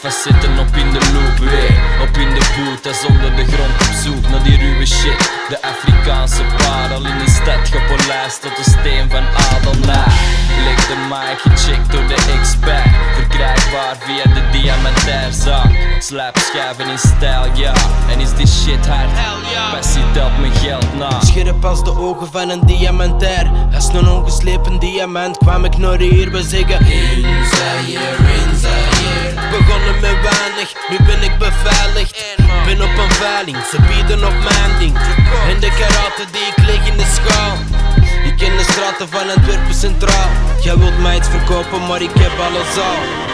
wij zitten op in de loop weer. Op in de boot, dat is onder de grond op zoek naar die ruwe shit. De Afrikaanse parel in de stad gepolijst tot de steen van Adelnaar. Ligt de mic gecheckt door de expert, verkrijgbaar via de diamantairzaak. Slijpschijven in stijl, ja, en is die shit hard? Passie telt mijn geld na. Scherp als de ogen van een diamantair. Als een ongeslepen diamant kwam ik naar hier, we zeggen in Zaire. Begonnen met weinig, nu ben ik beveiligd. Ben op een veiling, ze bieden op mijn ding. En de karaten die ik leg in de schaal. Ik ken de straten van Antwerpen centraal. Jij wilt mij iets verkopen, maar ik heb alles al.